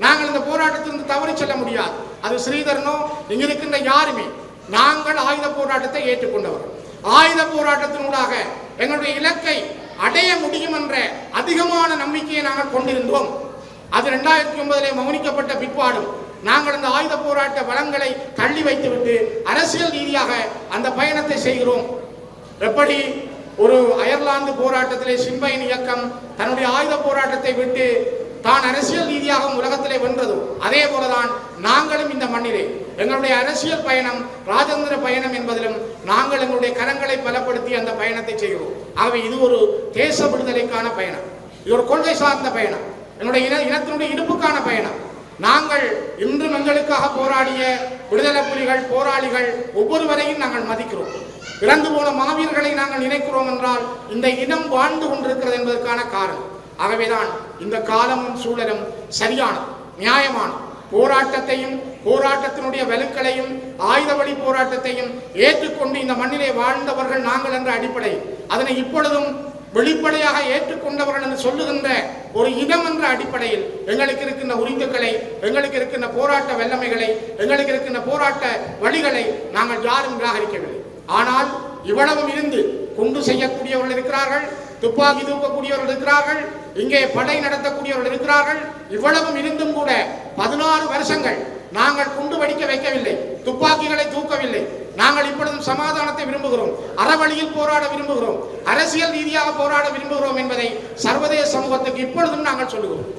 நாங்கள் இந்த போராட்டத்திலிருந்து தவறி செல்ல முடியாது. அது ஸ்ரீதரனோ இங்க இருக்கின்ற யாருமே நாங்கள் ஆயுத போராட்டத்தை ஏற்றுக்கொண்டவர்கள். ஆயுத போராட்டத்தினூடாக எங்களுடைய இலக்கை அடைய முடியும் என்ற அதிகமான நம்பிக்கையை நாங்கள் கொண்டிருந்தோம். அது 2009 மௌனிக்கப்பட்ட பிற்பாடும் நாங்கள் அந்த ஆயுத போராட்ட வளங்களை தள்ளி வைத்துவிட்டு அரசியல் ரீதியாக அந்த பயணத்தை செய்கிறோம். எப்படி ஒரு அயர்லாந்து போராட்டத்திலே சிம்பைன் இயக்கம் தன்னுடைய ஆயுத போராட்டத்தை விட்டு தான் அரசியல் ரீதியாக உலகத்திலே வென்றதோ அதே போலதான் நாங்களும் இந்த மண்ணிலே எங்களுடைய அரசியல் பயணம் ராஜேந்திர பயணம் என்பதிலும் நாங்கள் எங்களுடைய கரங்களை பலப்படுத்தி அந்த பயணத்தை செய்கிறோம். ஆகவே இது ஒரு தேச விடுதலைக்கான பயணம், இது ஒரு கொள்கை சார்ந்த பயணம், என்னுடைய இனத்தினுடைய இருப்புக்கான பயணம். நாங்கள் இன்றும் எங்களுக்காக போராடிய விடுதலை புலிகள் போராளிகள் ஒவ்வொருவரையும் நாங்கள் மதிக்கிறோம். இறந்து போன மாவீரர்களை நாங்கள் நினைக்கிறோம் என்றால் இந்த இனம் வாழ்ந்து கொண்டிருக்கிறது என்பதற்கான காரணம். ஆகவேதான் இந்த காலமும் சூழலும் சரியான நியாயமான போராட்டத்தையும் போராட்டத்தினுடைய வலுக்களையும் ஆயுத வழி போராட்டத்தையும் ஏற்றுக்கொண்டு இந்த மண்ணிலே வாழ்ந்தவர்கள் நாங்கள் என்ற அடிப்படையில் அதனை இப்பொழுதும் வெளிப்படையாக ஏற்றுக்கொண்டவர்கள் என்று சொல்லுகின்ற ஒரு இடம் என்ற அடிப்படையில் எங்களுக்கு இருக்கின்ற உரிமைகளை, எங்களுக்கு இருக்கின்ற போராட்ட வல்லமைகளை, எங்களுக்கு இருக்கின்ற போராட்ட வழிகளை நாங்கள் யாரும் நிராகரிக்கவில்லை. ஆனால் இவ்வளவும் இருந்து குண்டு செய்யக்கூடியவர்கள் இருக்கிறார்கள், துப்பாக்கி தூக்கக்கூடியவர்கள் இருக்கிறார்கள், இங்கே படை நடத்தக்கூடியவர்கள் இருக்கிறார்கள். இவ்வளவும் இருந்தும் கூட 16 வருஷங்கள் நாங்கள் குண்டு வெடிக்க வைக்கவில்லை, துப்பாக்கிகளை தூக்கவில்லை. நாங்கள் இப்பொழுதும் சமாதானத்தை விரும்புகிறோம், அறவழியில் போராட விரும்புகிறோம், அரசியல் ரீதியாக போராட விரும்புகிறோம் என்பதை சர்வதேச சமூகத்துக்கு இப்பொழுதும் நாங்கள் சொல்லுகிறோம்.